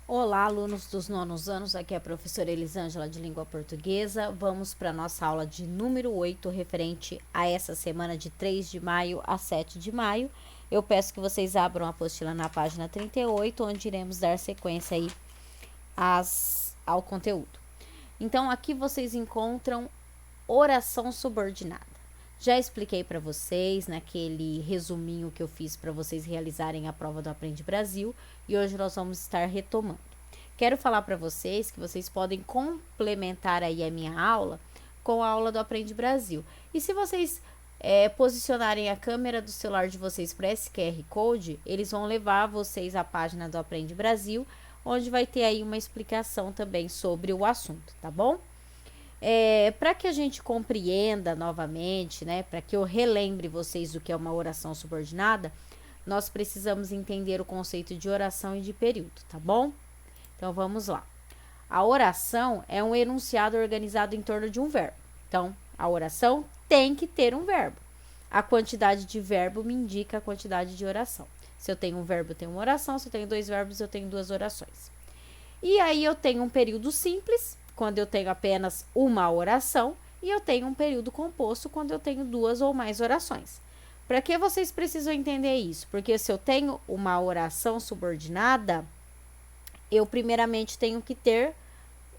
Olá, alunos dos nonos anos, aqui é a professora Elisângela de Língua Portuguesa. Vamos para a nossa aula de número 8, referente a essa semana de 3 de maio a 7 de maio. Eu peço que vocês abram a apostila na página 38, onde iremos dar sequência aí ao conteúdo. Então, aqui vocês encontram oração subordinada. Já expliquei para vocês naquele resuminho que eu fiz para vocês realizarem a prova do Aprende Brasil e hoje nós vamos estar retomando. Quero falar para vocês que vocês podem complementar aí a minha aula com a aula do Aprende Brasil. E se vocês posicionarem a câmera do celular de vocês para esse QR Code, eles vão levar vocês à página do Aprende Brasil, onde vai ter aí uma explicação também sobre o assunto, tá bom? Para que a gente compreenda novamente, né, para que eu relembre vocês o que é uma oração subordinada, nós precisamos entender o conceito de oração e de período, tá bom? Então, vamos lá. A oração é um enunciado organizado em torno de um verbo. Então, a oração tem que ter um verbo. A quantidade de verbo me indica a quantidade de oração. Se eu tenho um verbo, eu tenho uma oração. Se eu tenho dois verbos, eu tenho duas orações. E aí, eu tenho um período simples, quando eu tenho apenas uma oração, e eu tenho um período composto, quando eu tenho duas ou mais orações. Para que vocês precisam entender isso? Porque se eu tenho uma oração subordinada, eu primeiramente tenho que ter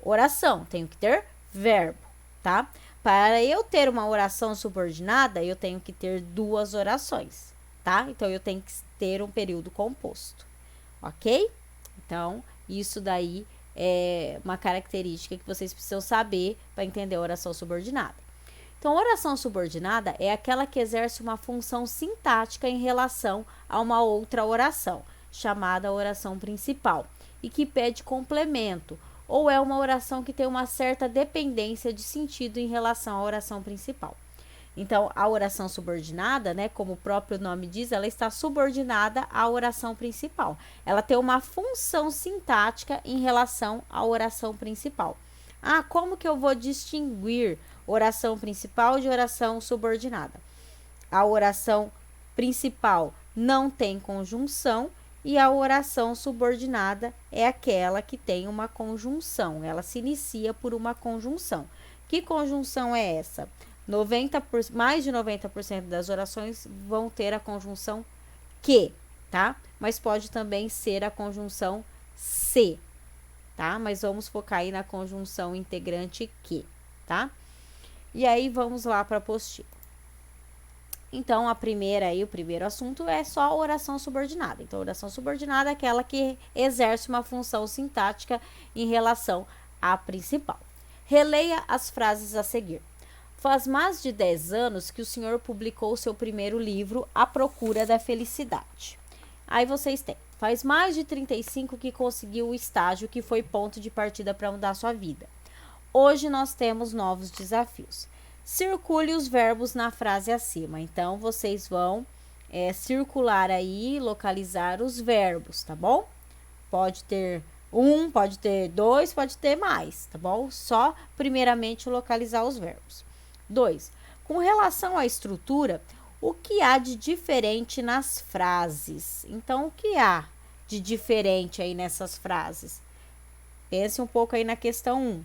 oração, tenho que ter verbo, tá? Para eu ter uma oração subordinada, eu tenho que ter duas orações, tá? Então, eu tenho que ter um período composto, ok? Então, isso daí é uma característica que vocês precisam saber para entender a oração subordinada. Então, oração subordinada é aquela que exerce uma função sintática em relação a uma outra oração, chamada oração principal, e que pede complemento, ou é uma oração que tem uma certa dependência de sentido em relação à oração principal. Então, a oração subordinada, né, como o próprio nome diz, ela está subordinada à oração principal. Ela tem uma função sintática em relação à oração principal. Ah, como que eu vou distinguir oração principal de oração subordinada? A oração principal não tem conjunção e a oração subordinada é aquela que tem uma conjunção. Ela se inicia por uma conjunção. Que conjunção é essa? Mais de 90% das orações vão ter a conjunção que, tá? Mas pode também ser a conjunção se, tá? Mas vamos focar aí na conjunção integrante que, tá? E aí, vamos lá para a apostila. Então, o primeiro assunto é só a oração subordinada. Então, a oração subordinada é aquela que exerce uma função sintática em relação à principal. Releia as frases a seguir. Faz mais de 10 anos que o senhor publicou seu primeiro livro, A Procura da Felicidade. Aí vocês têm. Faz mais de 35 que conseguiu o estágio que foi ponto de partida para mudar sua vida. Hoje nós temos novos desafios. Circule os verbos na frase acima. Então, vocês vão circular aí, localizar os verbos, tá bom? Pode ter um, pode ter dois, pode ter mais, tá bom? Só, primeiramente, localizar os verbos. 2. Com relação à estrutura, o que há de diferente nas frases? Então, o que há de diferente aí nessas frases? Pense um pouco aí na questão 1.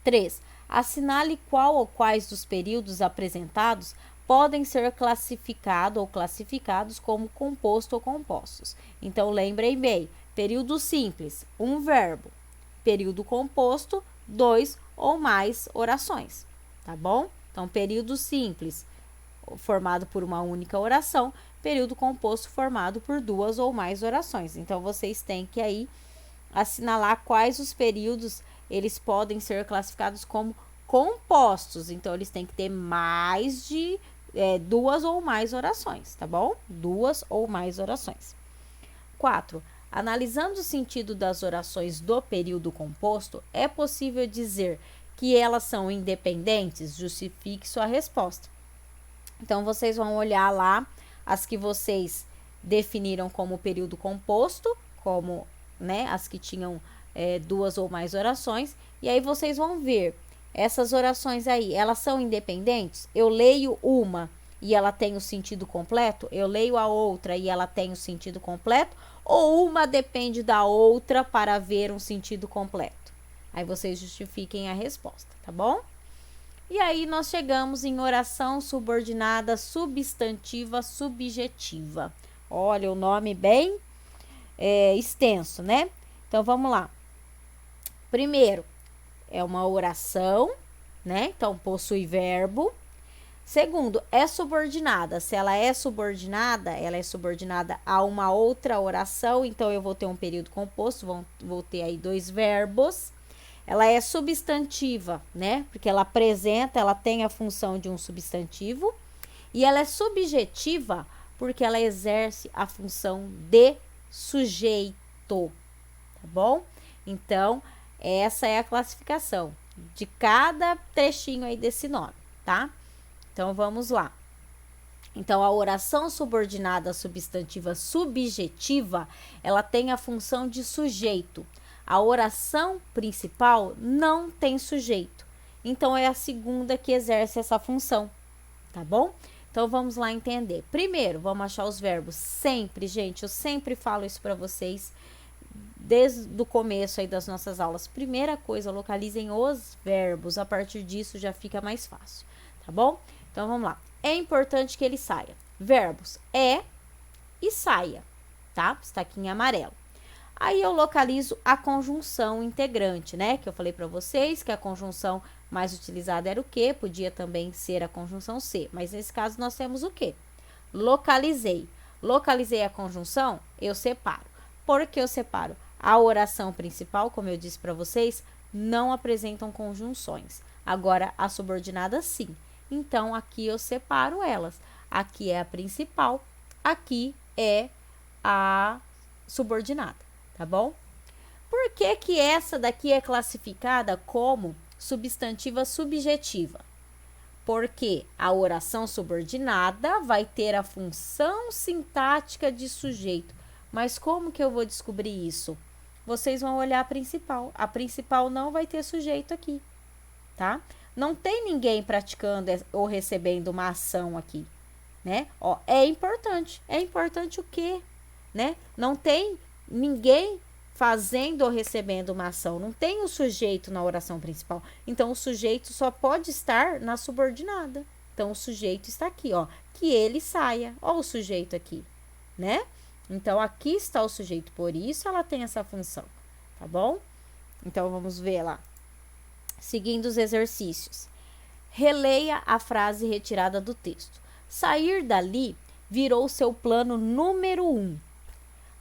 3. Assinale qual ou quais dos períodos apresentados podem ser classificado ou classificados como composto ou compostos. Então, lembrem bem, período simples, um verbo. Período composto, 2 ou mais orações, tá bom? Então, período simples, formado por uma única oração, período composto formado por duas ou mais orações. Então, vocês têm que aí assinalar quais os períodos eles podem ser classificados como compostos. Então, eles têm que ter mais de duas ou mais orações, tá bom? Duas ou mais orações. 4. Analisando o sentido das orações do período composto, é possível dizer que elas são independentes? Justifique sua resposta. Então, vocês vão olhar lá as que vocês definiram como período composto, como, né, as que tinham duas ou mais orações, e aí vocês vão ver essas orações aí, elas são independentes? Eu leio uma e ela tem o sentido completo? Eu leio a outra e ela tem o sentido completo? ou uma depende da outra para haver um sentido completo? Aí vocês justifiquem a resposta, tá bom? E aí nós chegamos em oração subordinada substantiva subjetiva. Olha, o nome bem extenso, né? Então, vamos lá. Primeiro, é uma oração, né? Então, possui verbo. Segundo, é subordinada. Se ela é subordinada a uma outra oração. Então, eu vou ter um período composto, vou ter aí 2 verbos. Ela é substantiva, né? Porque ela tem a função de um substantivo. E ela é subjetiva porque ela exerce a função de sujeito, tá bom? Então, essa é a classificação de cada trechinho aí desse nome, tá? Então, vamos lá. Então, a oração subordinada substantiva subjetiva, ela tem a função de sujeito. A oração principal não tem sujeito. Então, é a segunda que exerce essa função, tá bom? Então, vamos lá entender. Primeiro, vamos achar os verbos. Sempre, gente, eu sempre falo isso para vocês desde o começo aí das nossas aulas. Primeira coisa, localizem os verbos. A partir disso, já fica mais fácil, tá bom? Então, vamos lá. É importante que ele saia. Verbos é e saia, tá? Está aqui em amarelo. Aí, eu localizo a conjunção integrante, né? Que eu falei para vocês que a conjunção mais utilizada era o quê? Podia também ser a conjunção ser, mas nesse caso nós temos o quê? Localizei. Localizei a conjunção, eu separo. Por que eu separo? A oração principal, como eu disse para vocês, não apresentam conjunções. Agora, a subordinada, sim. Então, aqui eu separo elas. Aqui é a principal, aqui é a subordinada, tá bom? Por que que essa daqui é classificada como substantiva subjetiva? Porque a oração subordinada vai ter a função sintática de sujeito. Mas como que eu vou descobrir isso? Vocês vão olhar a principal. A principal não vai ter sujeito aqui, tá? Não tem ninguém praticando ou recebendo uma ação aqui, né? Ó, é importante. É importante o quê? Né? Não tem ninguém fazendo ou recebendo uma ação. Não tem o sujeito na oração principal. Então, o sujeito só pode estar na subordinada. Então, o sujeito está aqui, ó. Que ele saia. Ó o sujeito aqui, né? Então, aqui está o sujeito. Por isso, ela tem essa função, tá bom? Então, vamos ver lá. Seguindo os exercícios. Releia a frase retirada do texto. Sair dali virou seu plano número 1.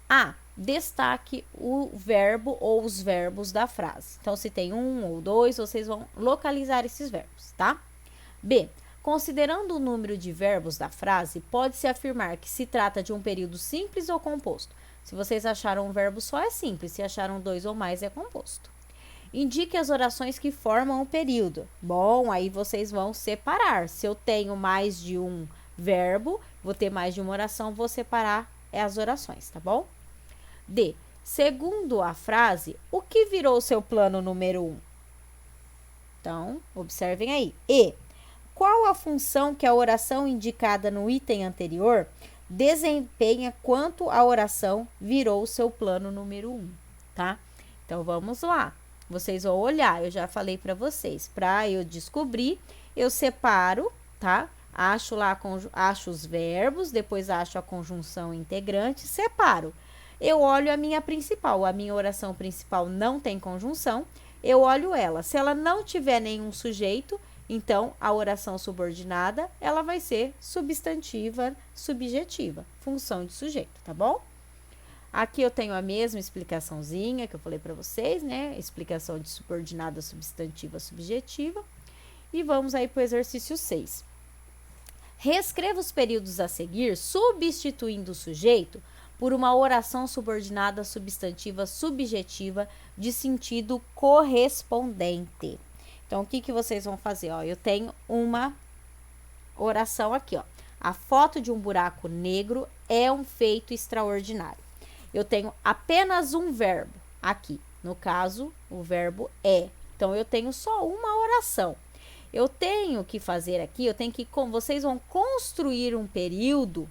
A. Destaque o verbo ou os verbos da frase. Então, se tem um ou dois, vocês vão localizar esses verbos, tá? B. Considerando o número de verbos da frase, pode-se afirmar que se trata de um período simples ou composto. Se vocês acharam um verbo só, é simples. Se acharam 2 ou mais, é composto. Indique as orações que formam o período. Bom, aí vocês vão separar. Se eu tenho mais de um verbo, vou ter mais de uma oração, vou separar as orações, tá bom? D. Segundo a frase, o que virou seu plano número 1? Então, observem aí. E. Qual a função que a oração indicada no item anterior desempenha quanto a oração virou seu plano número 1, tá? Então, vamos lá. Vocês vão olhar, eu já falei para vocês. Para eu descobrir, eu separo, tá? Acho os verbos, depois acho a conjunção integrante, separo. Eu olho a minha principal. A minha oração principal não tem conjunção, eu olho ela. Se ela não tiver nenhum sujeito, então a oração subordinada, ela vai ser substantiva subjetiva, função de sujeito, tá bom? Aqui eu tenho a mesma explicaçãozinha que eu falei para vocês, né? Explicação de subordinada substantiva subjetiva. E vamos aí para o exercício 6. Reescreva os períodos a seguir, substituindo o sujeito por uma oração subordinada substantiva subjetiva de sentido correspondente. Então, o que que vocês vão fazer? Ó, eu tenho uma oração aqui, ó. A foto de um buraco negro é um feito extraordinário. Eu tenho apenas um verbo aqui. No caso, o verbo é. Então, eu tenho só uma oração. Eu tenho que fazer aqui, vocês vão construir um período,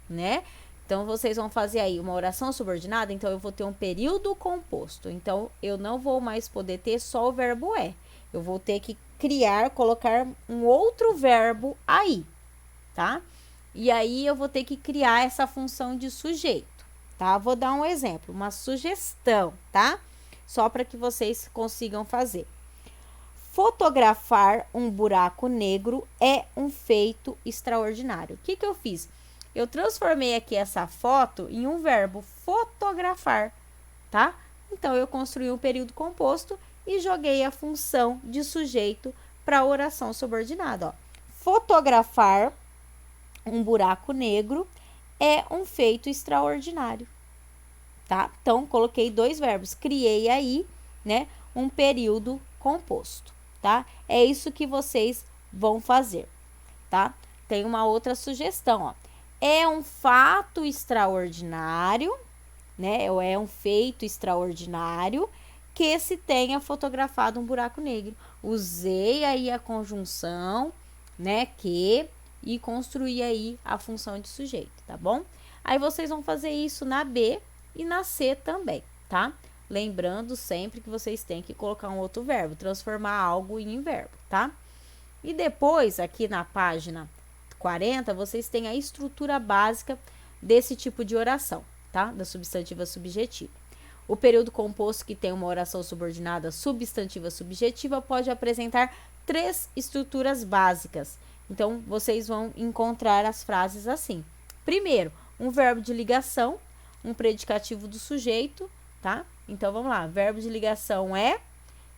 né? Então, vocês vão fazer aí uma oração subordinada, então eu vou ter um período composto. Então, eu não vou mais poder ter só o verbo é. Eu vou ter que colocar um outro verbo aí, tá? E aí, eu vou ter que criar essa função de sujeito, tá? Vou dar um exemplo, uma sugestão, tá? Só para que vocês consigam fazer. Fotografar um buraco negro é um feito extraordinário. O que eu fiz? Eu transformei aqui essa foto em um verbo fotografar, tá? Então, eu construí um período composto e joguei a função de sujeito para a oração subordinada, ó. Fotografar um buraco negro é um feito extraordinário, tá? Então, coloquei dois verbos, criei aí, né, um período composto, tá? É isso que vocês vão fazer, tá? Tem uma outra sugestão, ó. É um fato extraordinário, né? Ou é um feito extraordinário que se tenha fotografado um buraco negro. Usei aí a conjunção, né, que, e construí aí a função de sujeito, tá bom? Aí vocês vão fazer isso na B e na C também, tá? Lembrando sempre que vocês têm que colocar um outro verbo, transformar algo em verbo, tá? E depois, aqui na página 40, vocês têm a estrutura básica desse tipo de oração, tá? Da substantiva subjetiva. O período composto que tem uma oração subordinada substantiva subjetiva pode apresentar 3 estruturas básicas. Então, vocês vão encontrar as frases assim. Primeiro, um verbo de ligação, um predicativo do sujeito, tá? Então, vamos lá. Verbo de ligação é,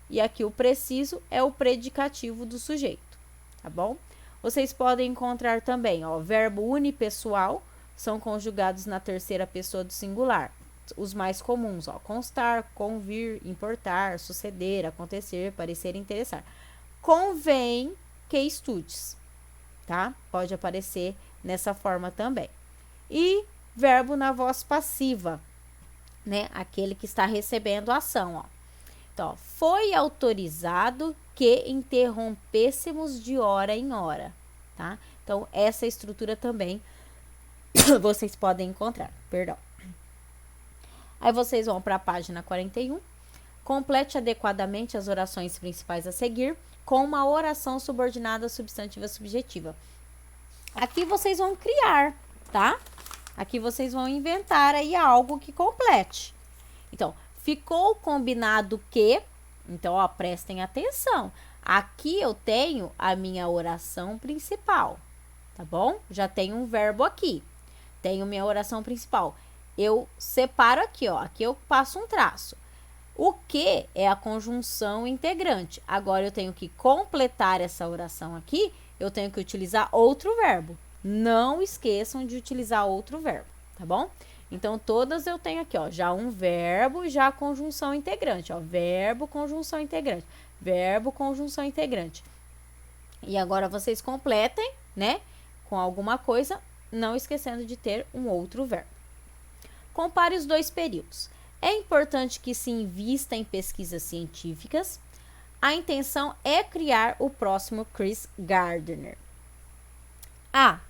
e aqui o preciso é o predicativo do sujeito, tá bom? Vocês podem encontrar também, ó, verbo unipessoal, são conjugados na terceira pessoa do singular. Os mais comuns, ó, constar, convir, importar, suceder, acontecer, parecer, interessar. Convém que estudes, tá? Pode aparecer nessa forma também. E verbo na voz passiva, né? Aquele que está recebendo a ação, ó. Então, ó, foi autorizado que interrompêssemos de hora em hora, tá? Então, essa estrutura também vocês podem encontrar, perdão. Aí, vocês vão para a página 41. Complete adequadamente as orações principais a seguir com uma oração subordinada substantiva subjetiva. Aqui vocês vão criar, tá? Aqui vocês vão inventar aí algo que complete. Então, ficou combinado que... Então, ó, prestem atenção. Aqui eu tenho a minha oração principal, tá bom? Já tenho um verbo aqui. Tenho minha oração principal. Eu separo aqui, ó. Aqui eu passo um traço. O que é a conjunção integrante. Agora, eu tenho que completar essa oração aqui. Eu tenho que utilizar outro verbo. Não esqueçam de utilizar outro verbo, tá bom? Então, todas eu tenho aqui, ó, já um verbo e já a conjunção integrante, ó, verbo, conjunção integrante, verbo, conjunção integrante. E agora, vocês completem, né, com alguma coisa, não esquecendo de ter um outro verbo. Compare os dois períodos. É importante que se invista em pesquisas científicas. A intenção é criar o próximo Chris Gardner. A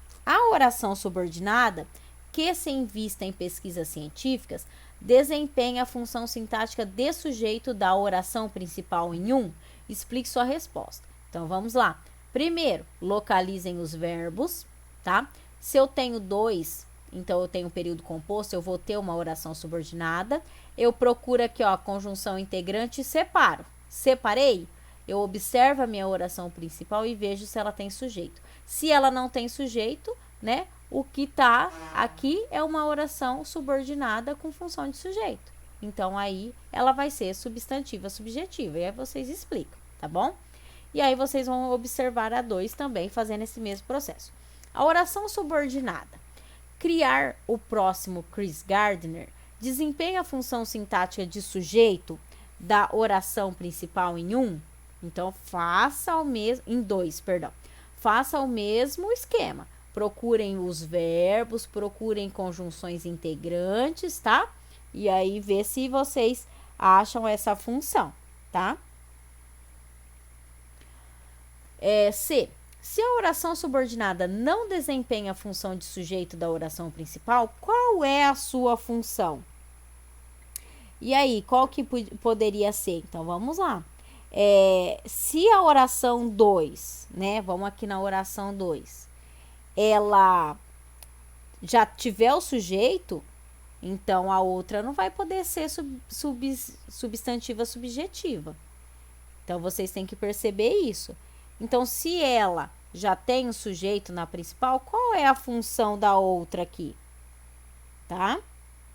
oração subordinada que se invista em pesquisas científicas desempenha a função sintática de sujeito da oração principal em 1. Explique sua resposta. Então, vamos lá. Primeiro, localizem os verbos, tá? Se eu tenho 2, então eu tenho um período composto, eu vou ter uma oração subordinada. Eu procuro aqui, ó, a conjunção integrante e separo. Separei, eu observo a minha oração principal e vejo se ela tem sujeito. Se ela não tem sujeito, né? O que tá aqui é uma oração subordinada com função de sujeito. Então, aí, ela vai ser substantiva subjetiva. E aí, vocês explicam, tá bom? E aí, vocês vão observar a 2 também, fazendo esse mesmo processo. A oração subordinada. Criar o próximo Chris Gardner desempenha a função sintática de sujeito da oração principal em 1. Então, faça o mesmo... Em 2, perdão. Faça o mesmo esquema. Procurem os verbos, procurem conjunções integrantes, tá? E aí, vê se vocês acham essa função, tá? C. Se a oração subordinada não desempenha a função de sujeito da oração principal, qual é a sua função? E aí, qual que poderia ser? Então, vamos lá. Se a oração 2, né? Vamos aqui na oração 2. Ela já tiver o sujeito, então a outra não vai poder ser substantiva subjetiva. Então, vocês têm que perceber isso. Então, se ela já tem o sujeito na principal, qual é a função da outra aqui? Tá?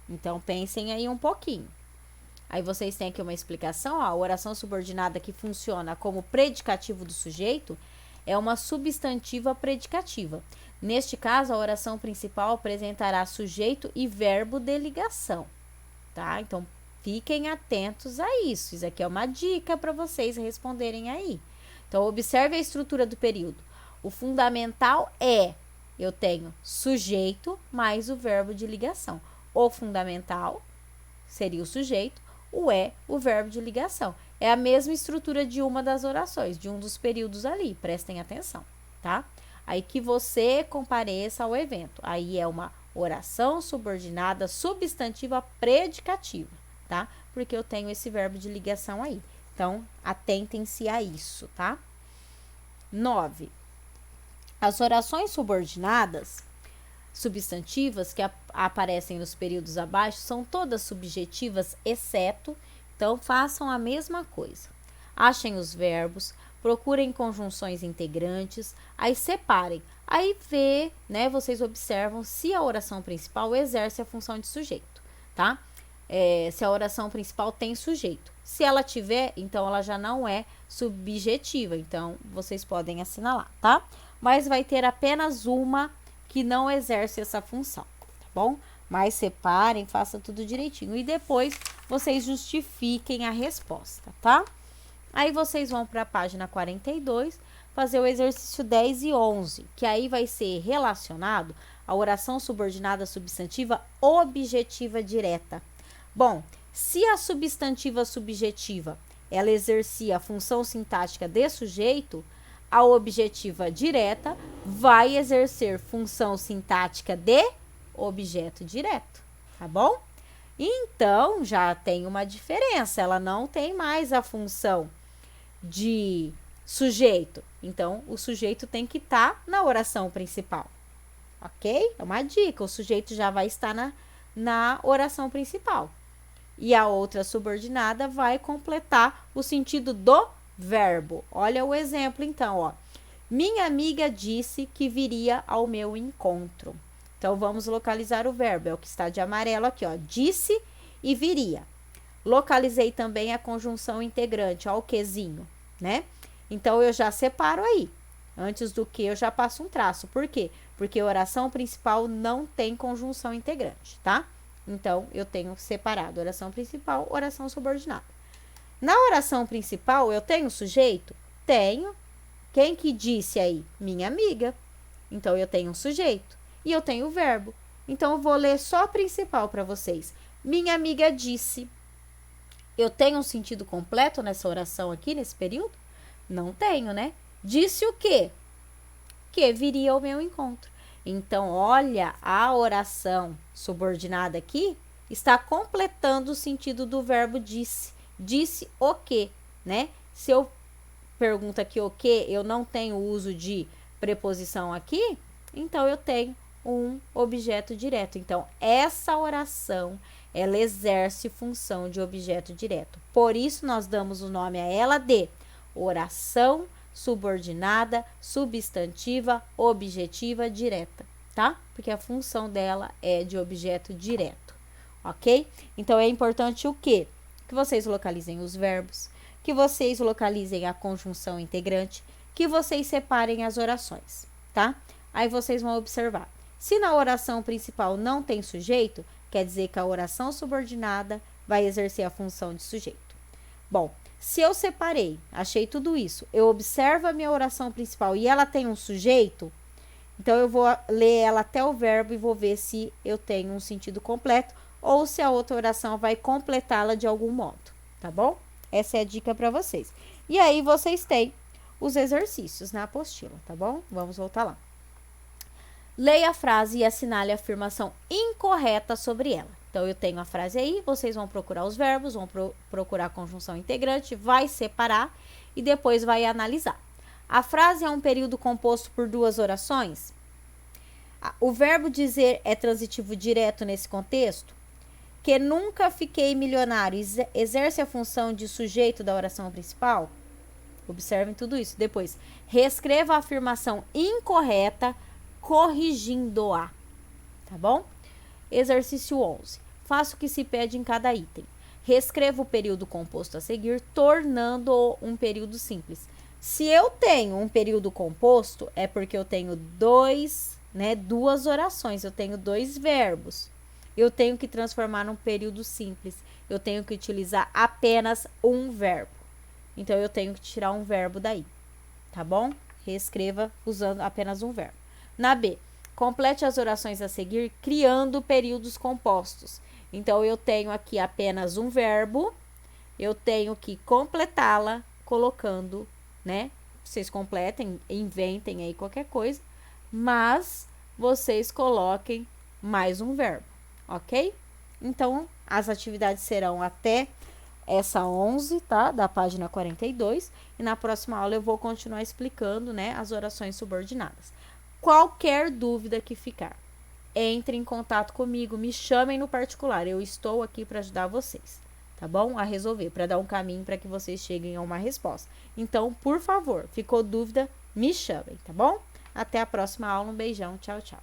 Então, pensem aí um pouquinho. Aí, vocês têm aqui uma explicação. Ó, a oração subordinada que funciona como predicativo do sujeito é uma substantiva predicativa. Neste caso, a oração principal apresentará sujeito e verbo de ligação. Tá? Então, fiquem atentos a isso. Isso aqui é uma dica para vocês responderem aí. Então, observe a estrutura do período. O fundamental eu tenho sujeito mais o verbo de ligação. O fundamental seria o sujeito, o verbo de ligação. É a mesma estrutura de uma das orações, de um dos períodos ali. Prestem atenção, tá? Aí que você compareça ao evento. Aí é uma oração subordinada substantiva predicativa, tá? Porque eu tenho esse verbo de ligação aí. Então, atentem-se a isso, tá? 9. As orações subordinadas substantivas que aparecem nos períodos abaixo são todas subjetivas, exceto, então façam a mesma coisa. Achem os verbos, procurem conjunções integrantes, aí separem. Aí vocês observam se a oração principal exerce a função de sujeito, tá? Se a oração principal tem sujeito. Se ela tiver, então ela já não é subjetiva, então vocês podem assinalar, tá? Mas vai ter apenas uma que não exerce essa função, tá bom? Mas separem, façam tudo direitinho. E depois vocês justifiquem a resposta, tá? Aí vocês vão para a página 42, fazer o exercício 10 e 11, que aí vai ser relacionado à oração subordinada substantiva objetiva direta. Bom, se a substantiva subjetiva, ela exercia a função sintática de sujeito, a objetiva direta vai exercer função sintática de objeto direto, tá bom? Então, já tem uma diferença, ela não tem mais a função de sujeito. Então, o sujeito tem que estar na oração principal, ok? É uma dica, o sujeito já vai estar na oração principal. E a outra subordinada vai completar o sentido do verbo. Olha o exemplo, então, ó. Minha amiga disse que viria ao meu encontro. Então, vamos localizar o verbo, é o que está de amarelo aqui, ó. Disse e viria. Localizei também a conjunção integrante, ó, o quezinho, né? Então, eu já separo aí. Antes do que, eu já passo um traço. Por quê? Porque a oração principal não tem conjunção integrante, tá? Então, eu tenho separado oração principal, oração subordinada. Na oração principal, eu tenho sujeito? Tenho. Quem que disse aí? Minha amiga. Então, eu tenho um sujeito. E eu tenho o verbo. Então, eu vou ler só a principal para vocês. Minha amiga disse. Eu tenho um sentido completo nessa oração aqui, nesse período? Não tenho, né? Disse o quê? Que viria ao meu encontro. Então, olha, a oração subordinada aqui está completando o sentido do verbo disse. Disse o quê, né? Se eu pergunto aqui o quê, eu não tenho uso de preposição aqui, então eu tenho um objeto direto. Então, essa oração, ela exerce função de objeto direto. Por isso, nós damos o nome a ela de oração subordinada, substantiva, objetiva, direta, tá? Porque a função dela é de objeto direto, ok? Então, é importante o quê? Que vocês localizem os verbos, que vocês localizem a conjunção integrante, que vocês separem as orações, tá? Aí, vocês vão observar. Se na oração principal não tem sujeito, quer dizer que a oração subordinada vai exercer a função de sujeito. Bom, se eu separei, achei tudo isso, eu observo a minha oração principal e ela tem um sujeito, então eu vou ler ela até o verbo e vou ver se eu tenho um sentido completo ou se a outra oração vai completá-la de algum modo, tá bom? Essa é a dica para vocês. E aí, vocês têm os exercícios na apostila, tá bom? Vamos voltar lá. Leia a frase e assinale a afirmação incorreta sobre ela. Então, eu tenho a frase aí, vocês vão procurar os verbos, vão procurar a conjunção integrante, vai separar e depois vai analisar. A frase é um período composto por duas orações? O verbo dizer é transitivo direto nesse contexto? Que nunca fiquei milionário exerce a função de sujeito da oração principal? Observem tudo isso. Depois, reescreva a afirmação incorreta, corrigindo-a. Tá bom? Exercício 11. Faça o que se pede em cada item. Reescreva o período composto a seguir, tornando-o um período simples. Se eu tenho um período composto, é porque eu tenho duas orações, eu tenho dois verbos. Eu tenho que transformar num período simples. Eu tenho que utilizar apenas um verbo. Então, eu tenho que tirar um verbo daí, tá bom? Reescreva usando apenas um verbo. Na B, complete as orações a seguir criando períodos compostos. Então, eu tenho aqui apenas um verbo, eu tenho que completá-la colocando, né? Vocês completem, inventem aí qualquer coisa, mas vocês coloquem mais um verbo, ok? Então, as atividades serão até essa 11, tá? Da página 42. E na próxima aula eu vou continuar explicando, né, as orações subordinadas. Qualquer dúvida que ficar, entre em contato comigo, me chamem no particular. Eu estou aqui para ajudar vocês, tá bom? A resolver, para dar um caminho para que vocês cheguem a uma resposta. Então, por favor, ficou dúvida, me chamem, tá bom? Até a próxima aula, um beijão, tchau, tchau.